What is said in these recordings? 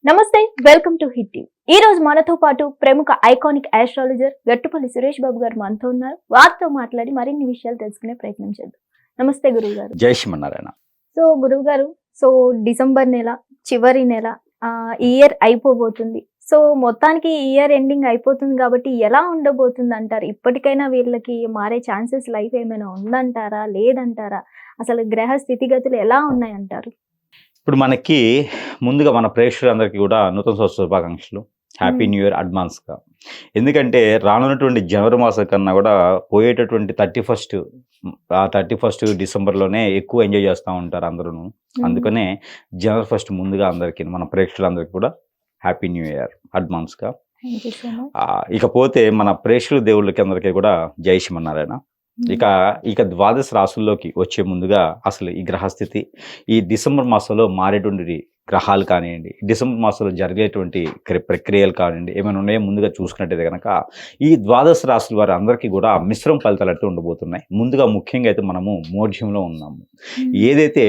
నమస్తే, welcome to hit TV. ఈ రోజు మనతో పాటు ప్రముఖ ఐకానిక్ ఆస్ట్రాలజర్ గట్టుపల్లి సురేష్ బాబు గారు మనతో ఉన్నారు. వారితో మాట్లాడి మరిన్ని విషయాలు తెలుసుకునే ప్రయత్నం చేద్దాం. నమస్తే గురువు గారు. జై శ్రీమన్నారాయణ. గురువు గారు, డిసెంబర్ నెల చివరి నెల ఇయర్ అయిపోబోతుంది. మొత్తానికి ఇయర్ ఎండింగ్ అయిపోతుంది కాబట్టి ఎలా ఉండబోతుంది అంటారు? ఇప్పటికైనా వీళ్ళకి మారే ఛాన్సెస్ లైఫ్ ఏమైనా ఉందంటారా, లేదంటారా? అసలు గ్రహ స్థితిగతులు ఎలా ఉన్నాయంటారు? ఇప్పుడు మనకి ముందుగా మన ప్రేక్షకులందరికీ కూడా నూతన సంవత్సర శుభాకాంక్షలు. హ్యాపీ న్యూ ఇయర్ అడ్వాన్స్గా. ఎందుకంటే రానున్నటువంటి జనవరి మాసం కన్నా కూడా పోయేటటువంటి 31 డిసెంబర్లోనే ఎక్కువ ఎంజాయ్ చేస్తూ ఉంటారు అందరూ. అందుకనే జనవరి 1 ముందుగా అందరికీ మన ప్రేక్షకులందరికీ కూడా హ్యాపీ న్యూ ఇయర్ అడ్వాన్స్గా. ఇకపోతే మన ప్రేక్షకుల దేవుళ్ళకి అందరికీ కూడా జై శ్రీమన్నారాయణ. ఇక ద్వాదశ రాశుల్లోకి వచ్చే ముందుగా అసలు ఈ గ్రహస్థితి ఈ డిసెంబర్ మాసంలో మారేటువంటి గ్రహాలు కానివ్వండి, డిసెంబర్ మాసంలో జరిగేటువంటి ప్రక్రియలు కానివ్వండి, ఏమైనా ఉన్నాయో ముందుగా చూసుకున్నట్టయితే కనుక ఈ ద్వాదశ రాశుల వారి అందరికీ కూడా మిశ్రమ ఫలితాలు అయితే ఉండబోతున్నాయి. ముందుగా ముఖ్యంగా అయితే మనము మోఢ్యంలో ఉన్నాము. ఏదైతే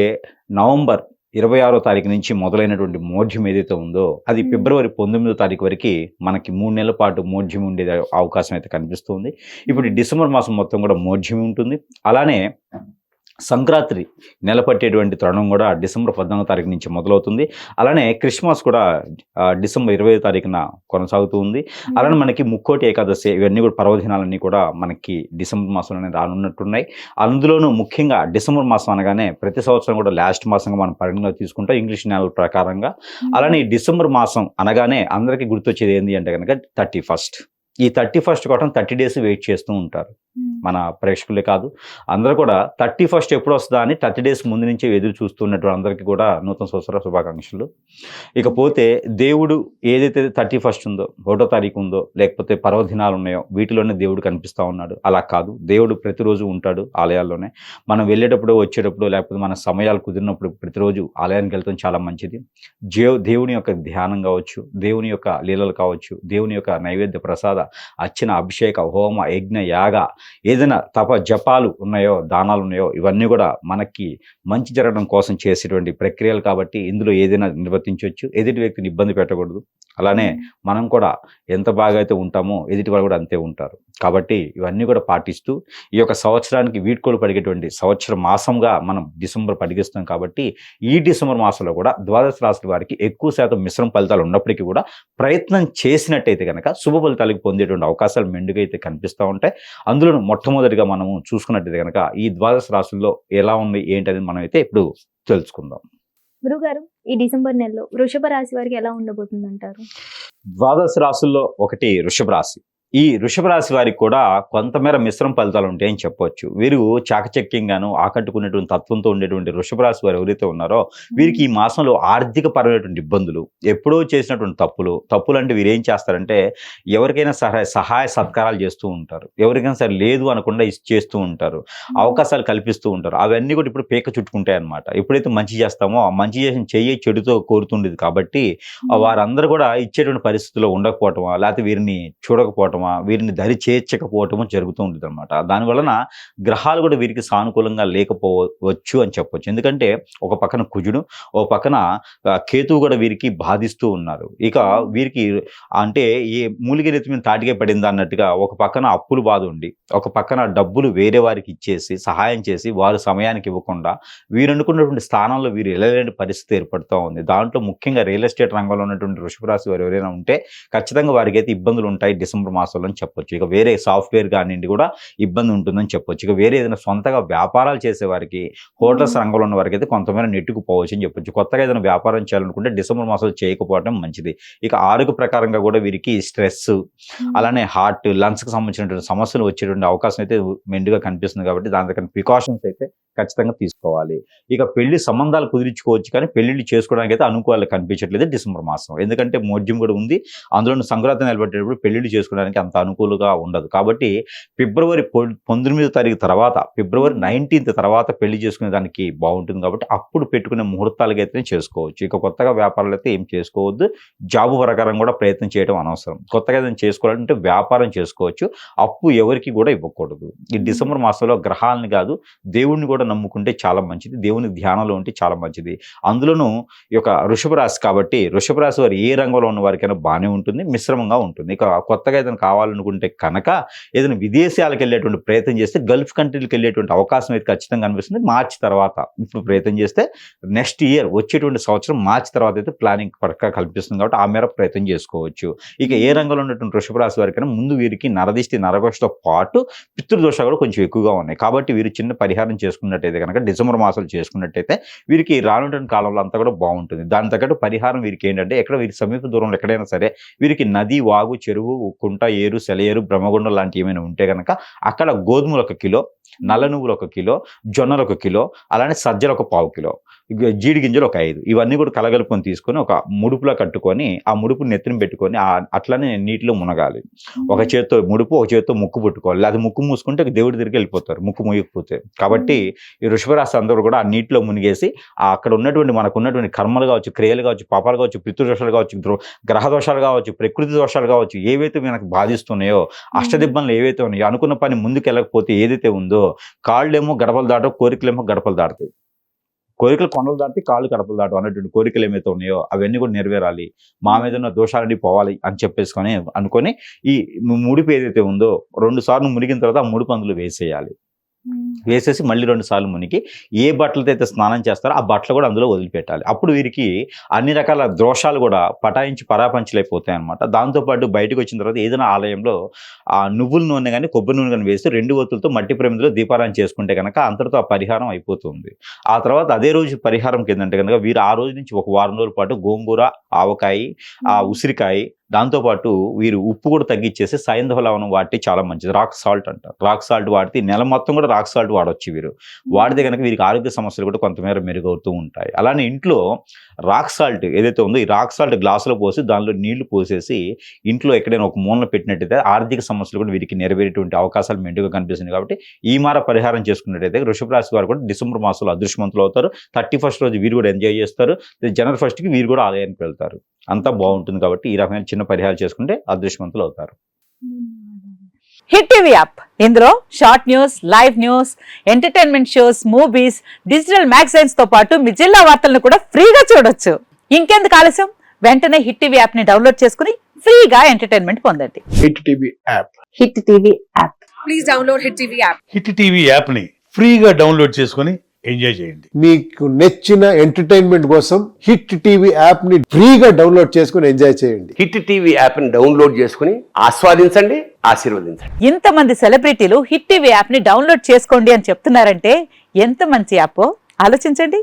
నవంబర్ 26వ తారీఖు నుంచి మొదలైనటువంటి మోఢ్యం ఏదైతే ఉందో అది ఫిబ్రవరి 19వ తారీఖు వరకు మనకి 3 నెలల పాటు మోఢ్యం ఉండే అవకాశం అయితే కనిపిస్తుంది. ఇప్పుడు డిసెంబర్ మాసం మొత్తం కూడా మోఢ్యం ఉంటుంది. అలానే సంక్రాంతి నెల పట్టేటువంటి తరుణం కూడా డిసెంబర్ 14వ తారీఖు నుంచి మొదలవుతుంది. అలానే క్రిస్మస్ కూడా డిసెంబర్ 20వ తారీఖున కొనసాగుతూ ఉంది. అలానే మనకి ముక్కోటి ఏకాదశి ఇవన్నీ కూడా పర్వదినాలన్నీ కూడా మనకి డిసెంబర్ మాసంలోనే రానున్నట్టున్నాయి. అందులోనూ ముఖ్యంగా డిసెంబర్ మాసం అనగానే ప్రతి సంవత్సరం కూడా లాస్ట్ మాసంగా మనం పరిగణలో తీసుకుంటాం ఇంగ్లీష్ నెలల ప్రకారంగా. అలానే ఈ డిసెంబర్ మాసం అనగానే అందరికీ గుర్తొచ్చేది ఏంటి అంటే కనుక 31st. ఈ 31st కోసం 30 డేస్ వెయిట్ చేస్తూ ఉంటారు మన ప్రేక్షకులే కాదు అందరూ కూడా. 31st ఎప్పుడు వస్తుందా అని 30 డేస్ ముందు నుంచి ఎదురు చూస్తున్నటువంటి అందరికీ కూడా నూతన సంవత్సర శుభాకాంక్షలు. ఇకపోతే దేవుడు ఏదైతే 31st ఉందో, 1వ తారీఖు ఉందో, లేకపోతే పర్వదినాలు ఉన్నాయో వీటిలోనే దేవుడు కనిపిస్తూ ఉన్నాడు. అలా కాదు, దేవుడు ప్రతిరోజు ఉంటాడు ఆలయాల్లోనే. మనం వెళ్ళేటప్పుడు వచ్చేటప్పుడు లేకపోతే మన సమయాలు కుదిరినప్పుడు ప్రతిరోజు ఆలయానికి వెళ్తాం, చాలా మంచిది. దేవుని యొక్క ధ్యానం కావచ్చు, దేవుని యొక్క లీలలు కావచ్చు, దేవుని యొక్క నైవేద్య ప్రసాద అర్చన అభిషేక హోమ యజ్ఞ యాగ ఏదైనా జపాలు ఉన్నాయో, దానాలు ఉన్నాయో ఇవన్నీ కూడా మనకి మంచి జరగడం కోసం చేసేటువంటి ప్రక్రియలు కాబట్టి ఇందులో ఏదైనా నిర్వర్తించవచ్చు. ఎదుటి వ్యక్తిని ఇబ్బంది పెట్టకూడదు. అలానే మనం కూడా ఎంత బాగా అయితే ఉంటామో ఎదుటి వాళ్ళు కూడా అంతే ఉంటారు. కాబట్టి ఇవన్నీ కూడా పాటిస్తూ ఈ యొక్క సంవత్సరానికి వీడ్కోలు పడిగేటువంటి సంవత్సర మాసంగా మనం డిసెంబర్ పడిగిస్తాం. కాబట్టి ఈ డిసెంబర్ మాసంలో కూడా ద్వాదశ రాశుల వారికి ఎక్కువ శాతం మిశ్రమ ఫలితాలు ఉన్నప్పటికీ కూడా ప్రయత్నం చేసినట్టయితే కనుక శుభ ఫలితాలకు పొందేటువంటి అవకాశాలు మెండుగా అయితే కనిపిస్తూ ఉంటాయి. అందులో మొట్టమొదటిగా మనము చూసుకున్నట్టయితే కనుక ఈ ద్వాదశ రాశుల్లో ఎలా ఉంది ఏంటనేది మనం అయితే ఇప్పుడు తెలుసుకుందాం. గురుగారు, ఈ డిసెంబర్ నెలలో వృషభ రాశి వారికి ఎలా ఉండబోతుంది అంటారు? ద్వాదశ రాశుల్లో ఒకటి వృషభ రాశి. ఈ వృషభ రాశి వారికి కూడా కొంతమేర మిశ్రమ ఫలితాలు ఉంటాయని చెప్పవచ్చు. వీరు చాకచక్యంగాను ఆకట్టుకునేటువంటి తత్వంతో ఉండేటువంటి వృషభ రాశి వారు ఎవరైతే ఉన్నారో వీరికి ఈ మాసంలో ఆర్థిక పరమైనటువంటి ఇబ్బందులు, ఎప్పుడో చేసినటువంటి తప్పులు అంటే వీరు ఏం చేస్తారంటే ఎవరికైనా సహాయ సత్కారాలు చేస్తూ ఉంటారు. ఎవరికైనా సరే లేదు అనకుండా చేస్తూ ఉంటారు, అవకాశాలు కల్పిస్తూ ఉంటారు. అవన్నీ కూడా ఇప్పుడు పేక చుట్టుకుంటాయి అనమాట. ఎప్పుడైతే మంచి చేస్తామో ఆ మంచి చేసిన చెయ్యి చెడుతో కోరుతుండేది కాబట్టి వారందరూ కూడా ఇచ్చేటువంటి పరిస్థితుల్లో ఉండకపోవటమా, లేకపోతే వీరిని చూడకపోవటమా, వీరిని దరి చేర్చకపోవటము జరుగుతూ ఉంటుంది అనమాట. దానివలన గ్రహాలు కూడా వీరికి సానుకూలంగా లేకపోవచ్చు అని చెప్పొచ్చు. ఎందుకంటే ఒక పక్కన కుజుడు, ఒక పక్కన కేతువు కూడా వీరికి బాధిస్తూ ఉన్నారు. ఇక వీరికి అంటే ఈ మూలిక రీతి మీద తాటికే పడింది అన్నట్టుగా ఒక పక్కన అప్పులు బాధ ఉండి, ఒక పక్కన డబ్బులు వేరే వారికి ఇచ్చేసి సహాయం చేసి వారు సమయానికి ఇవ్వకుండా వీరు అనుకున్నటువంటి స్థానంలో వీరు వెళ్ళలేని పరిస్థితి ఏర్పడుతూ ఉంది. దాంట్లో ముఖ్యంగా రియల్ ఎస్టేట్ రంగంలో ఉన్నటువంటి వృషభ రాశి వారు ఎవరైనా ఉంటే ఖచ్చితంగా వారికి అయితే ఇబ్బందులు ఉంటాయి డిసెంబర్ మాసంలో అని చెప్పొచ్చు. ఇక వేరే సాఫ్ట్వేర్ కానివ్వండి కూడా ఇబ్బంది ఉంటుందని చెప్పొచ్చు. ఇక వేరే ఏదైనా సొంతగా వ్యాపారాలు చేసే వారికి, హోటల్స్ రంగంలో ఉన్న వారికి అయితే కొంతమేర నెట్టుకుపోవచ్చు అని చెప్పొచ్చు. కొత్తగా ఏదైనా వ్యాపారం చేయాలనుకుంటే డిసెంబర్ మాసంలో చేయకపోవడం మంచిది. ఇక ఆరోగ్య ప్రకారంగా కూడా వీరికి స్ట్రెస్, అలానే హార్ట్, లంగ్స్కి సంబంధించినటువంటి సమస్యలు వచ్చేటువంటి అవకాశం అయితే మెండుగా కనిపిస్తుంది. కాబట్టి దాని దగ్గర ప్రికాషన్స్ అయితే ఖచ్చితంగా తీసుకోవాలి. ఇక పెళ్లి సంబంధాలు కుదిరించుకోవచ్చు, కానీ పెళ్లిళ్ళు చేసుకోవడానికి అయితే అనుకూలాలు కనిపించట్లేదు డిసెంబర్ మాసం. ఎందుకంటే మోఢ్యం కూడా ఉంది, అందులో సంక్రాంతి నిలబెట్టేటప్పుడు పెళ్లిళ్ళు చేసుకోవడానికి చేసుకోవడానికి అంత అనుకూలంగా ఉండదు. కాబట్టి ఫిబ్రవరి 19వ తారీఖు తర్వాత, ఫిబ్రవరి 19th తర్వాత పెళ్లి చేసుకునే దానికి బాగుంటుంది. కాబట్టి అప్పుడు పెట్టుకునే ముహూర్తాలుగా అయితే చేసుకోవచ్చు. ఇక కొత్తగా వ్యాపారాలు అయితే ఏం చేసుకోవద్దు. జాబు ప్రకారం కూడా ప్రయత్నం చేయడం అనవసరం. కొత్తగా ఏదైనా చేసుకోవాలంటే వ్యాపారం చేసుకోవచ్చు. అప్పు ఎవరికి కూడా ఇవ్వకూడదు. ఈ డిసెంబర్ మాసంలో గ్రహాలని కాదు, దేవుణ్ణి కూడా నమ్ముకుంటే చాలా మంచిది. దేవుని ధ్యానంలో ఉంటే చాలా మంచిది. అందులోనూ ఈ యొక్క వృషభ రాశి కాబట్టి, వృషభ రాశి వారు ఏ రంగంలో ఉన్న వారికైనా బాగానే ఉంటుంది, మిశ్రమంగా ఉంటుంది. ఇక కొత్తగా ఏదైనా కావాలనుకుంటే కనుక ఏదైనా విదేశాలకు వెళ్ళేటువంటి ప్రయత్నం చేస్తే, గల్ఫ్ కంట్రీలకు వెళ్ళేటువంటి అవకాశం అయితే ఖచ్చితంగా కనిపిస్తుంది మార్చి తర్వాత. ఇప్పుడు ప్రయత్నం చేస్తే నెక్స్ట్ ఇయర్ వచ్చేటువంటి సంవత్సరం మార్చి తర్వాత అయితే ప్లానింగ్ పక్కా కల్పిస్తుంది. కాబట్టి ఆ మేర ప్రయత్నం చేసుకోవచ్చు. ఇక ఏ రంగంలో ఉన్నటువంటి వృషభ రాశి వారికైనా ముందు వీరికి నరదిష్టి నరఘోషతో పాటు పితృదోషాలు కూడా కొంచెం ఎక్కువగా ఉన్నాయి. కాబట్టి వీరు చిన్న పరిహారం చేసుకున్నట్టయితే కనుక డిసెంబర్ మాసాలు చేసుకున్నట్టయితే వీరికి రానున్న కాలంలో అంతా కూడా బాగుంటుంది. దాని తగ్గట్టు పరిహారం వీరికి ఏంటంటే, ఎక్కడ వీరి సమీప దూరంలో ఎక్కడైనా సరే వీరికి నది, వాగు, చెరువు, కుంట, ఏరు, సెలయేరు, బ్రహ్మగుండం లాంటివి ఏమైనా ఉంటే కనుక అక్కడ గోధుమలు 1 కిలో, నల్ల నువ్వులు 1 కిలో, జొన్నలు 1 కిలో, అలానే సజ్జలు 1/4 కిలో, జీడి గింజలు 5 ఇవన్నీ కూడా కలగలుపుకొని తీసుకొని ఒక ముడుపులా కట్టుకొని ఆ ముడుపు నెత్తిని పెట్టుకొని అట్లనే నీటిలో మునగాలి. ఒక చేత్తో ముడుపు, ఒక చేత్తో ముక్కు పుట్టుకోవాలి. లేదా ముక్కు మూసుకుంటే దేవుడి దగ్గరికి వెళ్ళిపోతారు, ముక్కు మూయకపోతే. కాబట్టి ఈ వృషభ రాశి అందరూ కూడా ఆ నీటిలో మునిగేసి అక్కడ ఉన్నటువంటి మనకు ఉన్నటువంటి కర్మలు కావచ్చు, క్రియలు కావచ్చు, పాపాలు కావచ్చు, పితృదోషాలు కావచ్చు, గ్రహ దోషాలు కావచ్చు, ప్రకృతి దోషాలు కావచ్చు, ఏవైతే మనకు బాధిస్తున్నాయో, అష్టదిబ్బలు ఏవైతే ఉన్నాయో, అనుకున్న పని ముందుకు వెళ్ళకపోతే ఏదైతే ఉందో, కాళ్ళేమో గడపలు దాటో, కోరికలేమో గడపలు దాటుతాయి. కోరికలు కొండలు దాటి కాళ్ళు గడపలు దాటు అన్నటువంటి కోరికలు ఏమైతే ఉన్నాయో అవన్నీ కూడా నెరవేరాలి, మా మీద ఉన్న దోషాలన్నీ పోవాలి అని చెప్పేసుకొని అనుకొని ఈ ముడిపు ఏదైతే ఉందో 2 సార్లు మునిగిన తర్వాత ఆ ముడిపు అందులో వేసేయాలి. వేసేసి మళ్ళీ 2 సార్లు మునిగి ఏ బట్టలతో అయితే స్నానం చేస్తారో ఆ బట్టలు కూడా అందులో వదిలిపెట్టాలి. అప్పుడు వీరికి అన్ని రకాల దోషాలు కూడా పటాయించి పరాపంచలైపోతాయి అనమాట. దాంతోపాటు బయటకు వచ్చిన తర్వాత ఏదైనా ఆలయంలో ఆ నువ్వుల నూనె కానీ కొబ్బరి నూనె కానీ వేసి 2 ఒత్తులతో మట్టి ప్రమిదలో దీపారాయణ చేసుకుంటే కనుక అంతటితో ఆ పరిహారం అయిపోతుంది. ఆ తర్వాత అదే రోజు పరిహారం ఏంటంటే కనుక వీరు ఆ రోజు నుంచి 1 వారం రోజుల పాటు గోంగూర, ఆవకాయ, ఉసిరికాయ, దాంతోపాటు వీరు ఉప్పు కూడా తగ్గించేసి సైంధవ లవణం వాడితే చాలా మంచిది. రాక్ సాల్ట్ అంటారు. రాక్ సాల్ట్ వాడితే నెల మొత్తం కూడా రాక్ సాల్ట్ వాడవచ్చు. వీరు వాడితే కనుక వీరికి ఆరోగ్య సమస్యలు కూడా కొంతమేర మెరుగవుతూ ఉంటాయి. అలానే ఇంట్లో రాక్ సాల్ట్ ఏదైతే ఉందో ఈ రాక్ సాల్ట్ గ్లాసులో పోసి దానిలో నీళ్లు పోసేసి ఇంట్లో ఎక్కడైనా ఒక మూలన పెట్టినట్టయితే ఆర్థిక సమస్యలు కూడా వీరికి నెరవేరేటువంటి అవకాశాలు మెండుగా కనిపిస్తుంది. కాబట్టి ఈ మార పరిహారం చేసుకున్నట్టయితే వృషభ రాశి వారు కూడా డిసెంబర్ మాసంలో అదృష్టవంతులు అవుతారు. 31st రోజు వీరు కూడా ఎంజాయ్ చేస్తారు. జనవరి 1st వీరు కూడా ఆలయానికి వెళ్తారు. అంతా బాగుంటుంది. కాబట్టి ఈ రకమైన చిన్న పరిహారం చేసుకుంటే అదృష్టవంతులు అవుతారు. హిట్ టీవీ యాప్, ఇందులో short news, live news, entertainment shows, movies, digital magazines తో పాటు మీ జిల్లా వార్తలను కూడా ఫ్రీగా చూడొచ్చు. ఇంకెందుకు ఆలస్యం, వెంటనే హిట్ టీవీ యాప్ ని డౌన్లోడ్ చేసుకుని ఫ్రీగా ఎంటర్టైన్మెంట్ పొందండి. Hit TV app. Hit TV app. Please download hit TV app. Hit TV app ని ఫ్రీగా డౌన్లోడ్ చేసుకొని ఎంజాయ్ చేయండి. మీకు నచ్చిన ఎంటర్టైన్మెంట్ కోసం హిట్ టీవీ యాప్ ని ఫ్రీగా డౌన్లోడ్ చేసుకుని ఎంజాయ్ చేయండి. హిట్ టీవీ యాప్ ని డౌన్లోడ్ చేసుకుని ఆస్వాదించండి, ఆశీర్వదించండి. ఇంతమంది సెలబ్రిటీలు హిట్ టీవీ యాప్ ని డౌన్లోడ్ చేసుకోండి అని చెప్తున్నారంటే ఎంత మంచి యాప్ ఆలోచించండి.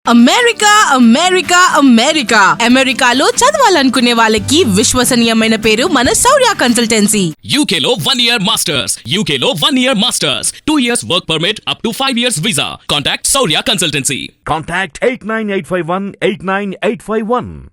అమెరికా అమెరికా అమెరికా అమెరికాలో చదవాలనుకునే వాళ్ళకి విశ్వసనీయమైన పేరు మన శౌర్య కన్సల్టెన్సీ. UK లో 1 year masters. UK లో 1 year masters. 2 years work permit up to 5 years visa. Contact Saurya Consultancy. Contact 89851 89851.